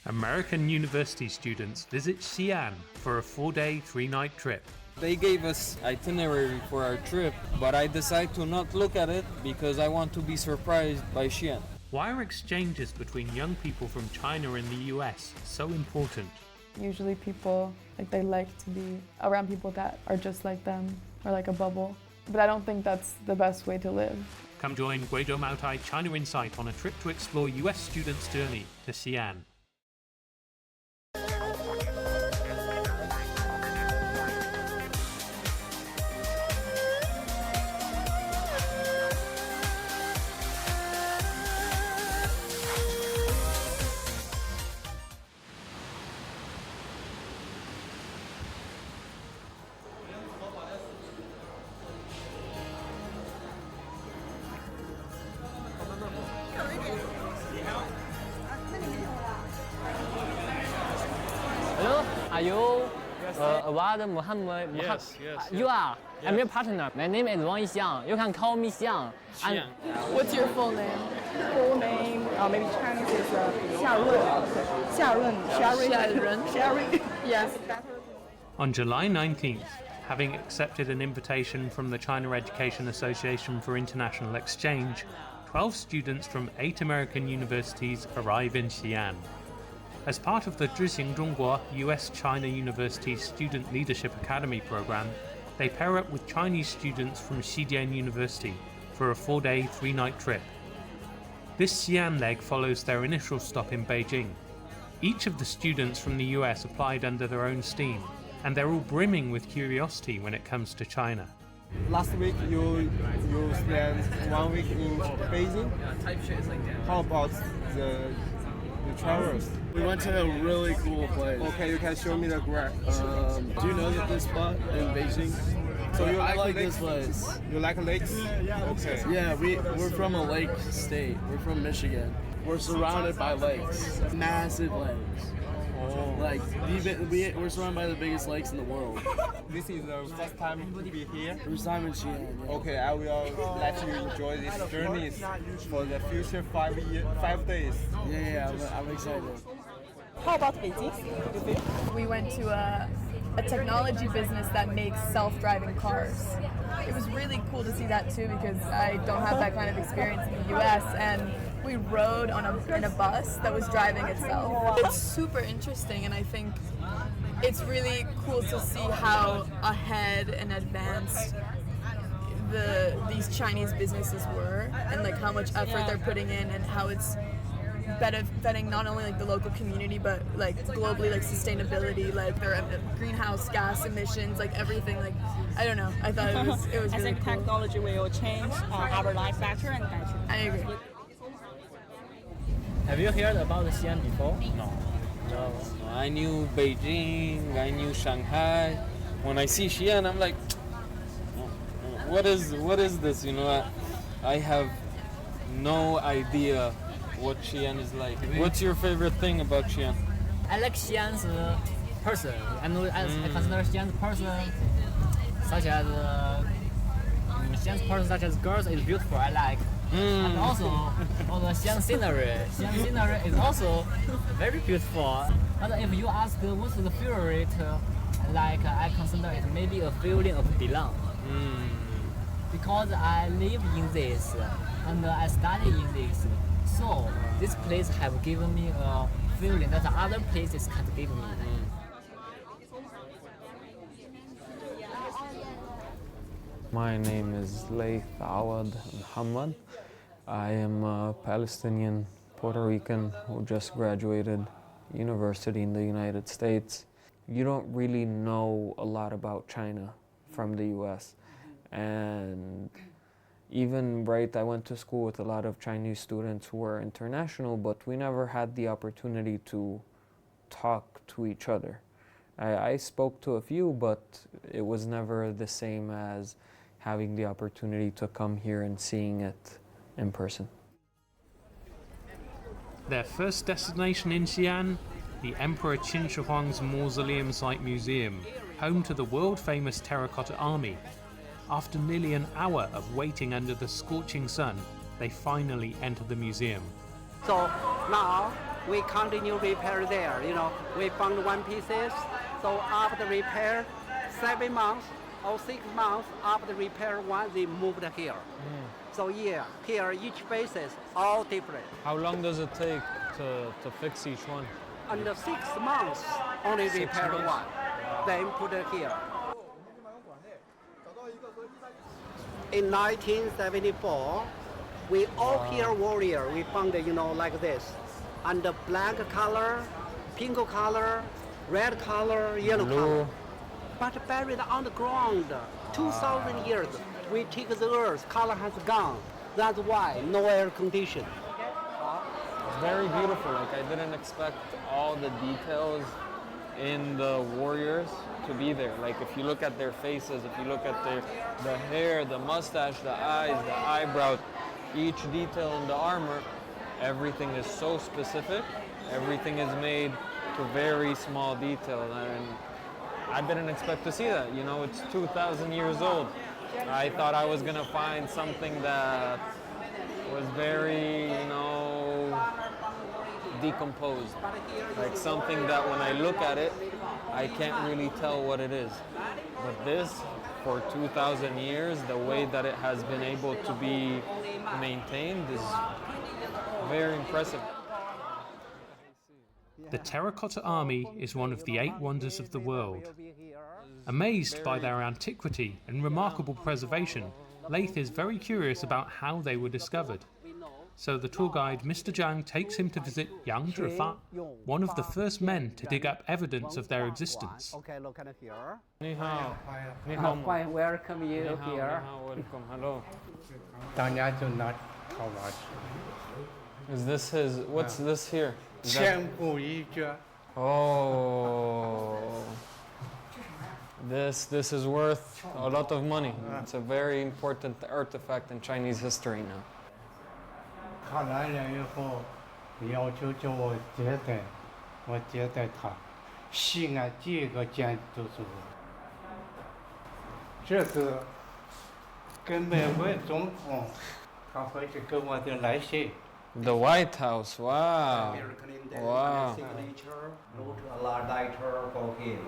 American university students visit Xi'an for a 4-day, 3-night trip. They gave us itinerary for our trip, but I decided to not look at it because I want to be surprised by Xi'an. Why are exchanges between young people from China and the US so important? Usually people, they like to be around people that are just like them, or like a bubble. But I don't think that's the best way to live. Come join Guizhou Maotai China Insight on a trip to explore US students' journey to Xi'an. Hello, are you Awad Muhammad? Yes. You are. Yes. I'm your partner. My name is Wang Xiang. You can call me Xiang. Xiang. What's your full name? Full name, maybe Chinese is Xiarun. Yes. On July 19th, having accepted an invitation from the China Education Association for International Exchange, 12 students from 8 American universities arrive in Xi'an. As part of the知行中国US-China University Student Leadership Academy program, they pair up with Chinese students from Xijian University for a 4-day, 3-night trip. This Xi'an leg follows their initial stop in Beijing. Each of the students from the US applied under their own steam, and they're all brimming with curiosity when it comes to China. Last week you spent 1 week in Beijing. How about the travels? We went to a really cool place. Okay, you can show me the graph. Do you know this spot in Beijing? So you I like lakes? this place. You like lakes? Okay. Yeah, we're from a lake state. We're from Michigan. We're surrounded by lakes, massive lakes. We're surrounded by the biggest lakes in the world. This is the first time to be here. First time in Xi'an. Yeah. Okay, I will let you enjoy this journey for the future 5 days. Yeah, I'm excited. How about Beijing? We went to a technology business that makes self-driving cars. It was really cool to see that too because I don't have that kind of experience in the US, and we rode in a bus that was driving itself. It's super interesting, and I think it's really cool to see how ahead and advanced these Chinese businesses were, and how much effort they're putting in, and how it's benefiting not only the local community but globally, sustainability, their greenhouse gas emissions, everything. I don't know. I thought it was I really think cool. technology will change our life better and better. I agree. Have you heard about Xi'an before? No. I knew Beijing, I knew Shanghai. When I see Xi'an, I'm like, what is this? I have no idea what Xi'an is like. What's your favorite thing about Xi'an? I like Xi'an's person. I consider Xi'an's person such as girls is beautiful. I like. And also the Xi'an scenery. Xi'an scenery is also very beautiful. But if you ask what's the favorite, I consider it maybe a feeling of belong. Because I live in this and I study in this, so this place have given me a feeling that other places can't give me. My name is Laith Awad Muhammad. I am a Palestinian Puerto Rican who just graduated university in the United States. You don't really know a lot about China from the US. And I went to school with a lot of Chinese students who were international, but we never had the opportunity to talk to each other. I spoke to a few, but it was never the same as having the opportunity to come here and seeing it in person. Their first destination in Xi'an, the Emperor Qin Shi Huang's Mausoleum Site Museum, home to the world-famous Terracotta Army. After nearly an hour of waiting under the scorching sun, they finally enter the museum. So now we continue repair there. We found one pieces. So after repair, 7 months or 6 months after repair one, they moved here. So yeah, here each pieces all different. How long does it take to fix each one? Under 6 months, only 6 repair months? one, then put it here. In 1974, we all here warrior. We found like this, under black color, pink color, red color, yellow color, but buried on the ground. 2,000 years. We take the earth, color has gone. That's why no air condition. It's very beautiful. Like, I didn't expect all the details in the warriors to be there. Like, if you look at their faces, if you look at the hair, the mustache, the eyes, the eyebrows, each detail in the armor, everything is so specific. Everything is made to very small detail, and I didn't expect to see that. It's 2,000 years old. I thought I was gonna find something that was very, decomposed. Like something that when I look at it, I can't really tell what it is. But this, for 2,000 years, the way that it has been able to be maintained is very impressive. The Terracotta Army is one of the 8 wonders of the world. Amazed by their antiquity and remarkable preservation, Leith is very curious about how they were discovered. So the tour guide Mr. Zhang takes him to visit Yang Zhifa, one of the first men to dig up evidence of their existence. Okay, look at here. 你好，你好。 Quite welcome you here. Welcome. Hello. 大家就拿套娃 Is this his? What's this here? 千古一绝。 Oh, this is worth a lot of money. It's a very important artifact in Chinese history now. 他来了以后，要求叫我接待他。西安第一个建筑是我。这是跟美国总统，他回去给我的来信。 The White House. Wow. Wow. Signature, wrote a letter for him.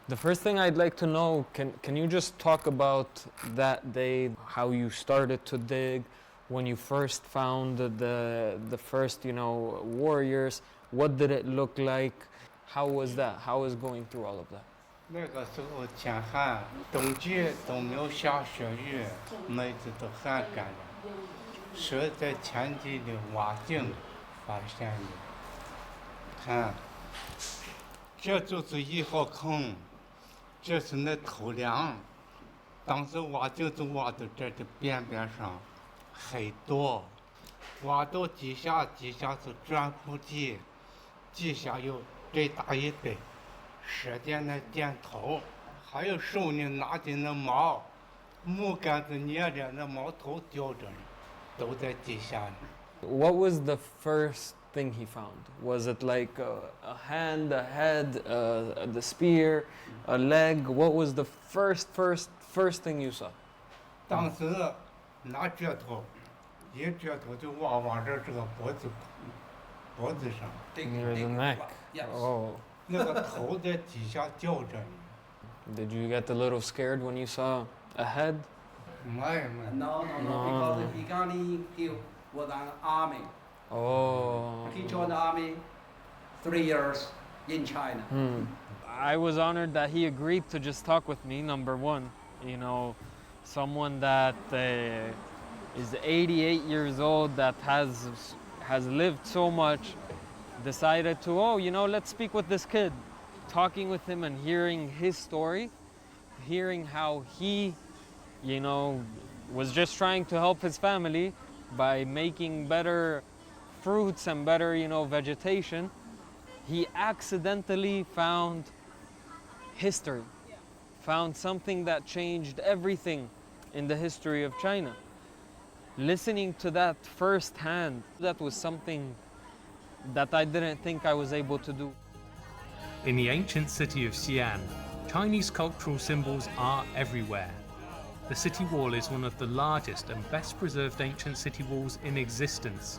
The first thing I'd like to know, can you just talk about that day, how you started to dig, when you first found the first, warriors, what did it look like? How was that? How was going through all of that? 那个时候天寒，冬季都没有下雪雨，麦子都旱干了。是在前地的挖井发现的。看，这就是一号坑，这是那头梁。当时挖井就挖到这的边边上，很多。挖到地下是钻孔机，地下有这大一堆，射电的电头，还有手里拿的那毛，木杆子捏着那毛头吊着。 What was the first thing he found? Was it like a hand, a head, the spear, a leg? What was the first thing you saw? 当时拿镢头，一镢头就往这个脖子上。Near the neck. Oh. 那个头在底下吊着。Did you get a little scared when you saw a head? No, because he was an army. Oh. He joined the army 3 years in China. I was honored that he agreed to just talk with me, number one. Someone that is 88 years old, that has lived so much, decided to, let's speak with this kid. Talking with him and hearing his story, hearing how he was just trying to help his family by making better fruits and better, vegetation. He accidentally found history, found something that changed everything in the history of China. Listening to that firsthand, that was something that I didn't think I was able to do. In the ancient city of Xi'an, Chinese cultural symbols are everywhere. The city wall is one of the largest and best preserved ancient city walls in existence,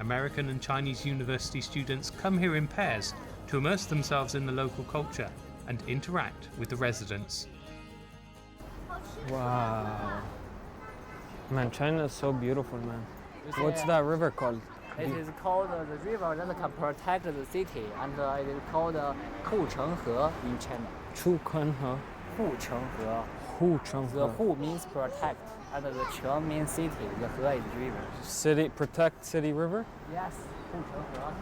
American and Chinese university students come here in pairs to immerse themselves in the local culture and interact with the residents. Wow. Man, China is so beautiful, man. What's that river called? It is called the river that can protect the city, and it is called Huchenghe in China. Chukanhe. Huchenghe. Huchenghe. The Hu means protect, and the Cheng means city. The He is river. City, protect city river? Yes, Huchenghe.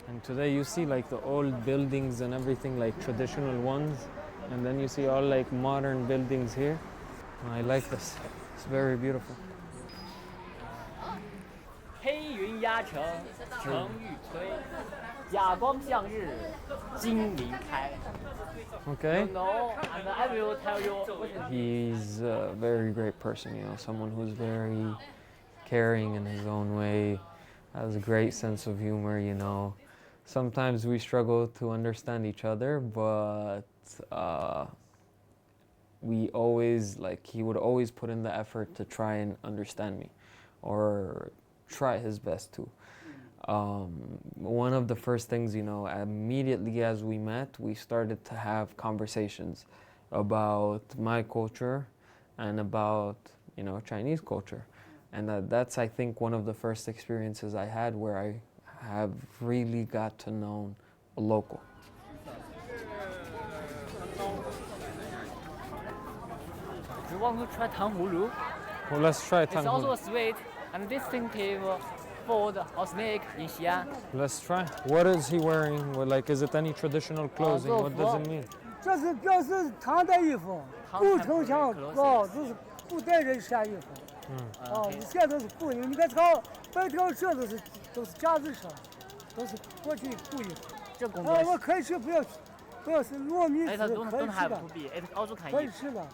And today you see like the old buildings and everything, like traditional ones. And then you see all like modern buildings here. I like this. It's very beautiful. 黑云压城，城欲摧，甲光向日，金鳞开。 Okay. You know, and I will tell you. He's a very great person, you know, someone who's very caring in his own way, has a great sense of humor, you know. Sometimes we struggle to understand each other, but we always, like, he would always put in the effort to try and understand me, or try his best to. One of the first things, you know, immediately as we met, we started to have conversations about my culture and about, you know, Chinese culture. And that's, I think, one of the first experiences I had where I have really got to know a local. You want to try tanghulu? Well, let's try It's also tanghulu. a sweet and distinctive food or snack in Xi'an. Let's try. What is he wearing? Well, like, is it any traditional clothing? What does it mean? 这是表示唐代衣服，古城墙高，这是古代人穿衣服。哦，现在都是古衣服，你看朝白条这都是夹子衫，都是过去古衣服。这工我可以吃，不要是糯米It 糍， don't 可以 have 吃的， to be. It also can 可以 eat. 吃的，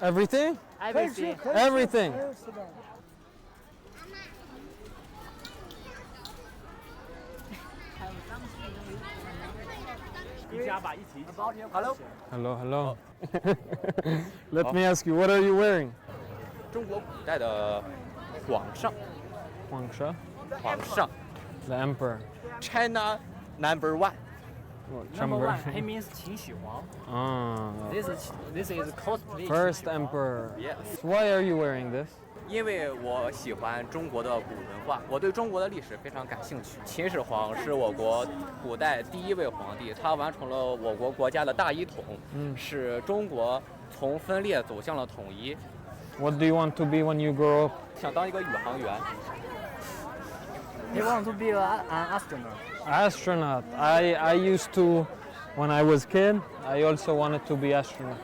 Everything? 可以吃， Everything. 可以吃 Everything. 可以吃的。 Hello. Hello, hello. Let me ask you, what are you wearing? 中国古代的皇上， Huangsha? 皇上 The emperor. China number one。 Number one. He means 秦始皇. Ah. This is cosplay. First emperor. Yes. Why are you wearing this? 因为我喜欢中国的古文化，我对中国的历史非常感兴趣。秦始皇是我国古代第一位皇帝，他完成了我国国家的大一统，使中国从分裂走向了统一。 What do you want to be when you grow up? 想当一个宇航员。 He wants to be an astronaut. Astronaut. I used to, when I was kid, I also wanted to be astronaut.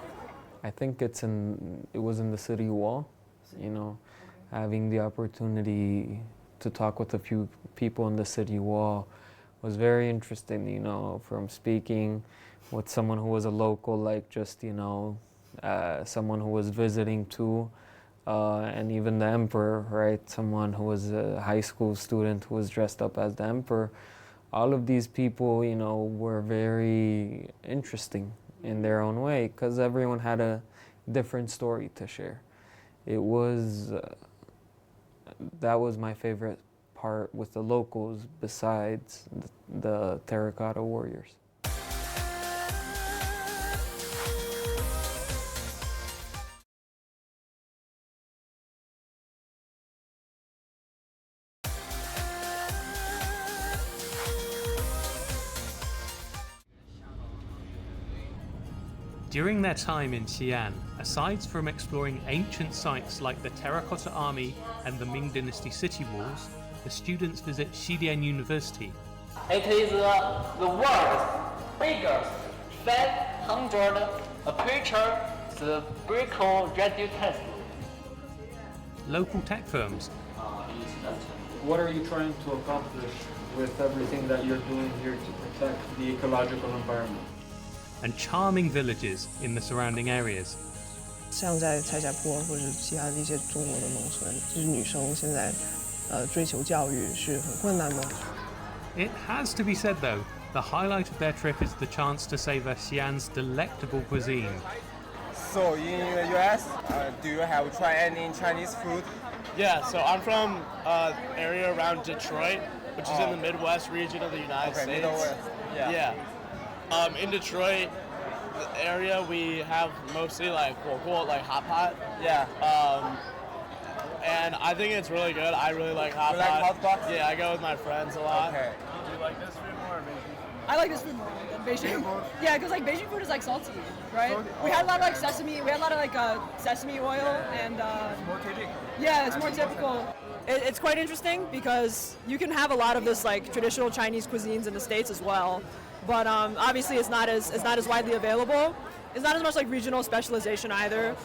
I think it was in the city wall, you know, having the opportunity to talk with a few people in the city wall was very interesting, you know, from speaking with someone who was a local, like just, you know, someone who was visiting too, and even the emperor, right? Someone who was a high school student who was dressed up as the emperor. All of these people, you know, were very interesting in their own way because everyone had a different story to share. It was, that was my favorite part with the locals besides the terracotta warriors. During their time in Xi'an, aside from exploring ancient sites like the Terracotta Army and the Ming Dynasty city walls, the students visit Xidian University. It is the world's biggest 500 aperture spherical radio telescope. Local tech firms. What are you trying to accomplish with everything that you're doing here to protect the ecological environment? And charming villages in the surrounding areas. 像在蔡家坡或者其他的一些中国的农村，就是女生现在追求教育是很困难的。 It has to be said though, the highlight of their trip is the chance to savor Xi'an's delectable cuisine. So in the US, do you have tried any Chinese food? Yeah, so I'm from area around Detroit, which is in the Midwest region of the United States. Midwest. Yeah. In Detroit area, we have mostly like like hot pot. Yeah. And I think it's really good. I really like hot You pot. like hot pot? Yeah, I go with my friends a lot. Okay. Do you like this food more or Beijing? I like this food more than Beijing. Yeah, because like Beijing food is like salty, right? We had a lot of like sesame. We had a lot of like sesame oil and. More typical. Yeah, it's more typical. It's quite interesting because you can have a lot of this like traditional Chinese cuisines in the States as well, but obviously it's not as widely available. It's not as much like regional specialization either.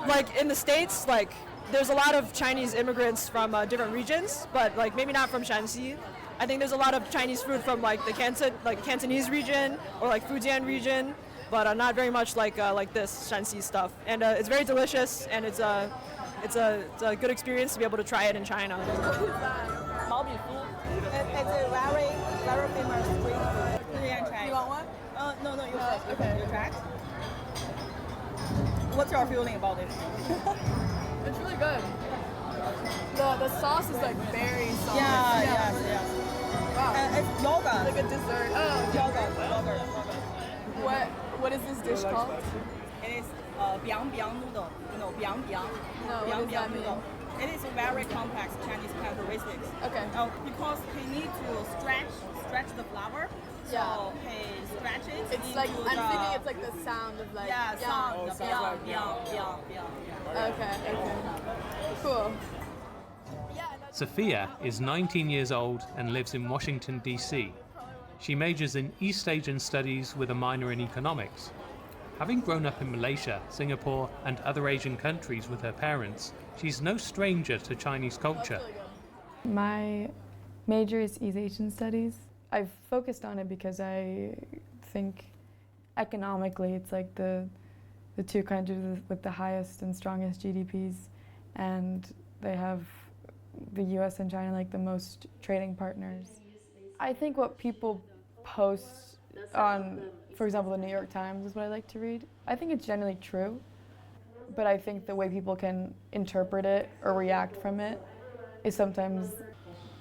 Like in the States, like there's a lot of Chinese immigrants from different regions, but like maybe not from Shanxi. I think there's a lot of Chinese food from like the Cantonese region or like Fujian region, but not very much like this Shanxi stuff. And it's very delicious, and it's a good experience to be able to try it in China. It's a very famous street food. You want one? No, you first. Okay. You try it? What's your feeling about it? It's really good. The sauce is like very soft. Yeah. Wow. It's yogurt. Like a dessert. Oh, Yogurt. what is this dish called? It is biang noodle. You know biang. No, what does that mean? Noodle. It is a very complex Chinese characteristics. Okay. Because he needs to stretch the flour. Yeah. So he stretches. It's like I'm thinking it's like the sound of like sound. Okay. Cool. Sophia is 19 years old and lives in Washington, D.C. She majors in East Asian Studies with a minor in economics. Having grown up in Malaysia, Singapore, and other Asian countries with her parents, she's no stranger to Chinese culture. My major is East Asian Studies. I've focused on it because I think economically it's like the two countries with the highest and strongest GDPs, and they have the US and China like the most trading partners. I think what people post on, for example, the New York Times is what I like to read. I think it's generally true, but I think the way people can interpret it or react from it is sometimes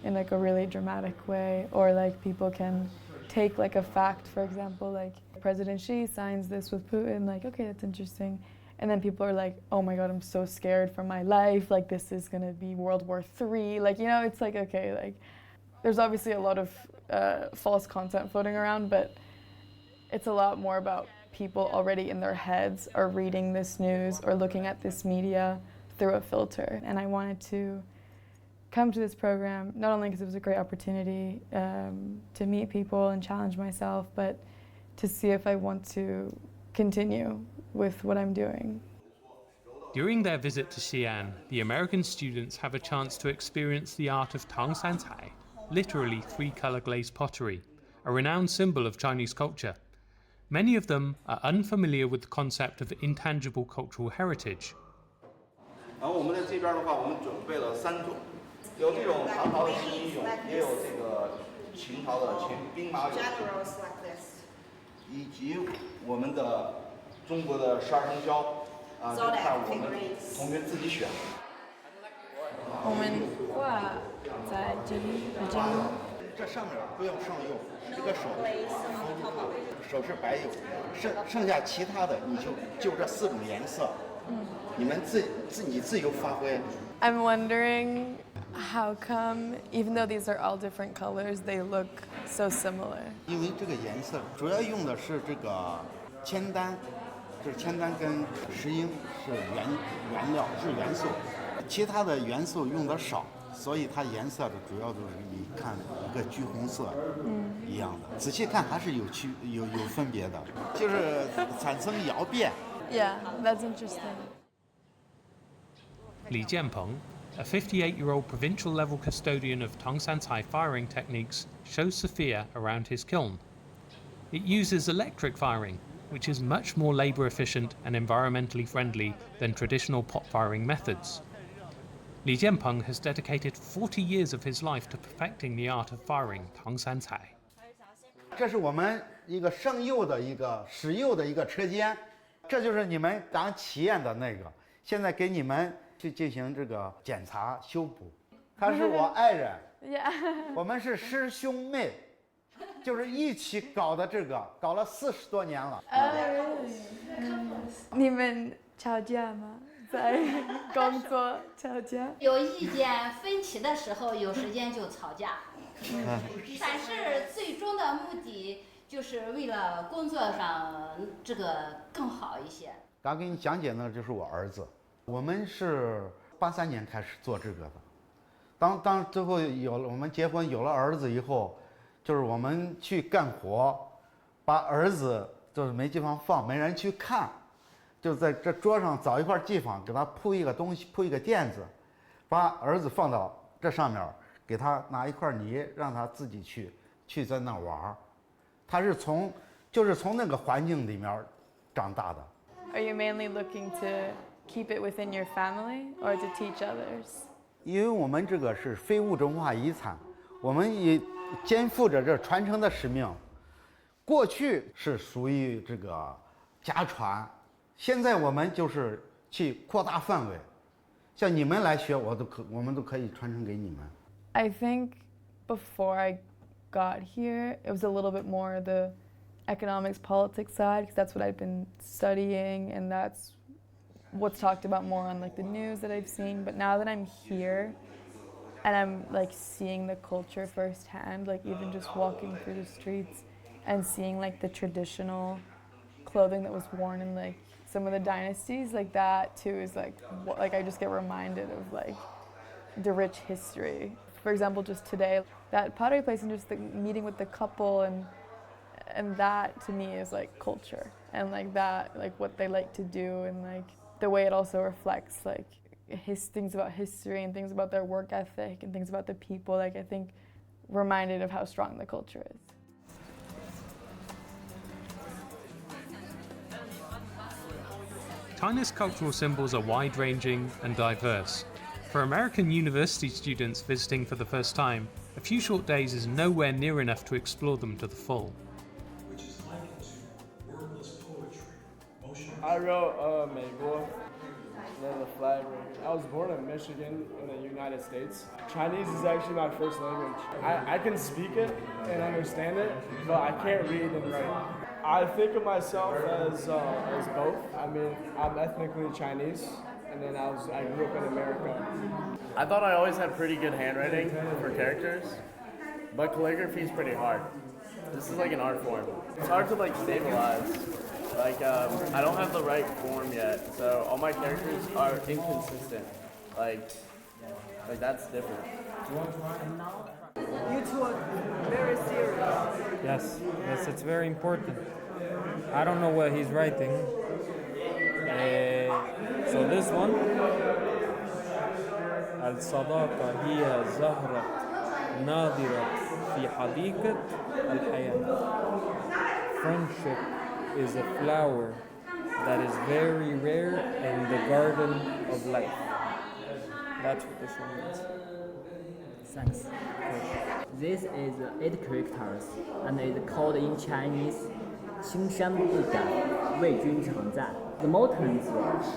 in like a really dramatic way, or like people can take like a fact, for example, like President Xi signs this with Putin, like, okay, that's interesting. And then people are like, oh my God, I'm so scared for my life. Like, this is gonna be World War III. Like, you know, it's like, okay, like, there's obviously a lot of false content floating around, but it's a lot more about people already in their heads are reading this news or looking at this media through a filter. And I wanted to come to this program, not only because it was a great opportunity to meet people and challenge myself, but to see if I want to continue with what I'm doing. During their visit to Xi'an, the American students have a chance to experience the art of Tangshantai, literally three-color glazed pottery, a renowned symbol of Chinese culture. Many of them are unfamiliar with the concept of intangible cultural heritage. 然后我们在这边的话，我们准备了3种，有这种唐朝的新衣俑，也有这个秦朝的兵马俑，以及我们的中国的12生肖，就看我们同学自己选。我们画在这里，这上面不要上釉，这个手是白釉，剩下其他的你就这4种颜色，你们自由发挥。I'm wondering how come, even though these are all different colors, they look so similar. 因为这个颜色主要用的是这个铅丹，这铅丹跟石英是原料，是元素，其他的元素用的少，所以它颜色的主要都是你看一个橘红色一样的，仔细看还是有分别的，就是产生窑变。Yeah, that's interesting. Li Jianpeng, a 58-year-old provincial-level custodian of Tangshantai firing techniques, shows Sophia around his kiln. It uses electric firing, which is much more labor-efficient and environmentally friendly than traditional pot firing methods. Li Jianpeng has dedicated 40 years of his life to perfecting the art of firing Tangshantai. 这是我们一个生釉的一个使釉的一个车间，这就是你们当体验的那个。现在给你们去进行这个检查修补。他是我爱人， Yeah. 我们是师兄妹，就是一起搞的这个，搞了40多年了。你们吵架吗？在工作吵架？有意见分歧的时候，有时间就吵架。但是最终的目的就是为了工作上这个更好一些。刚给你讲解呢，就是我儿子。我们是83年开始做这个的。当最后有了我们结婚有了儿子以后，就是我们去干活，把儿子就是没地方放，没人去看，就在这桌上找一块地方，给他铺一个东西，铺一个垫子，把儿子放到这上面，给他拿一块泥，让他自己去在那玩。他是从那个环境里面长大的。Are you mainly looking to keep it within your family or to teach others? 因为我们这个是非物质文化遗产，我们也肩负着这传承的使命。过去是属于这个家传，现在我们就是去扩大范围，像你们来学，我们都可以传承给你们。I think before I got here, it was a little bit more the economics, politics side, because that's what I've been studying, and that's what's talked about more on like the news that I've seen. But now that I'm here and I'm like seeing the culture firsthand, like even just walking through the streets and seeing like the traditional clothing that was worn in like some of the dynasties, like that too is like I just get reminded of like the rich history. For example, just today, that pottery place and just the meeting with the couple, and that to me is like culture, and like that, like what they like to do, and like the way it also reflects like things about history and things about their work ethic and things about the people. Like I think reminded of how strong the culture is. China's cultural symbols are wide-ranging and diverse. For American university students visiting for the first time, a few short days is nowhere near enough to explore them to the full. I wrote 美国 and then the flag right here. I was born in Michigan in the United States. Chinese is actually my first language. I can speak it and understand it, but I can't read and write. I think of myself as both. I mean, I'm ethnically Chinese, and then I grew up in America. I thought I always had pretty good handwriting for characters, but calligraphy is pretty hard. This is like an art form. It's hard to like stabilize. Like I don't have the right form yet, so all my characters are inconsistent. Like that's different. You two are very serious. Yes, it's very important. I don't know what he's writing. So this one, الصداقة هي زهرة ناضرة في حديقة الحياة. Friendship is a flower that is very rare in the garden of life. That's what this one means. Thanks. This is 8 characters and it's called in Chinese 青山不改，为君常在. The mountains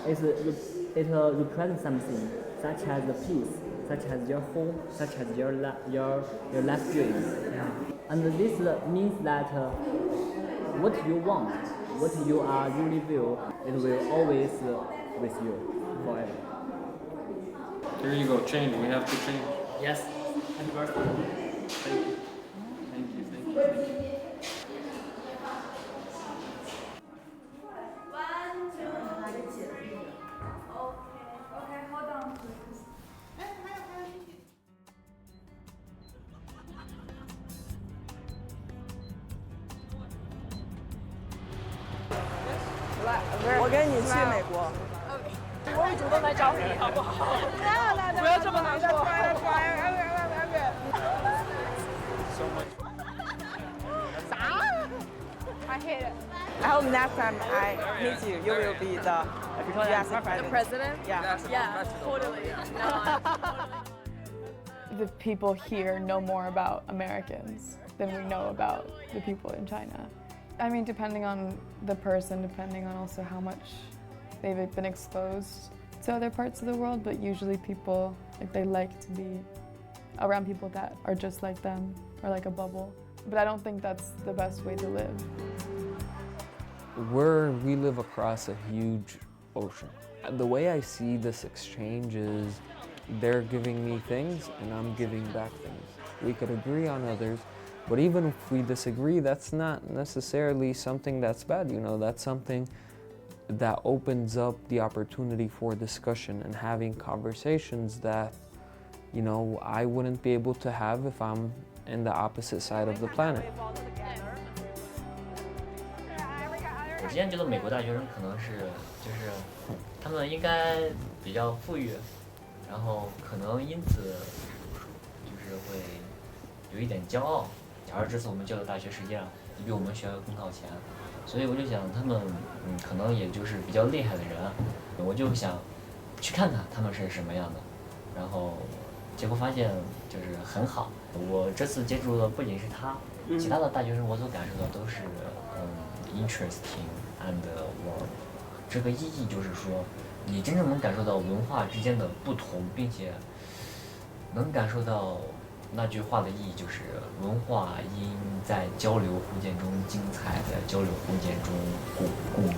it represents something such as the peace, such as your home, such as your life dreams. Yeah. And this means that what you want, what you are really will, it will always with you forever. Here you go, change. We have to change. Yes. Happy birthday. Thank you. Thank you. Thank you. Thank you. Okay, hold on, please. 我跟你去美国。我会主动来找你，好不好？不要这么难过。I hate it. I hope next time I meet you, you will be the US president. The president? Yeah. Totally. The people here know more about Americans than we know about the people in China. I mean, depending on the person, depending on also how much they've been exposed to other parts of the world, but usually people, like, they like to be around people that are just like them or like a bubble. But I don't think that's the best way to live. We live across a huge ocean. The way I see this exchange is they're giving me things and I'm giving back things. We could agree on others, but even if we disagree, that's not necessarily something that's bad, you know, that's something that opens up the opportunity for discussion and having conversations that, you know, I wouldn't be able to have if I'm in the opposite side of the planet. 我之前觉得美国大学生可能是就是他们应该比较富裕，然后可能因此就是会有一点骄傲。假如这次我们教的大学实际上比我们学校更靠前，所以我就想他们可能也就是比较厉害的人，我就想去看看他们是什么样的，然后结果发现就是很好。我这次接触的不仅是他，其他的大学生我所感受到都是interesting and warm。这个意义就是说，你真正能感受到文化之间的不同，并且能感受到那句话的意义，就是文化应在交流互鉴中精彩，在交流互鉴中共荣。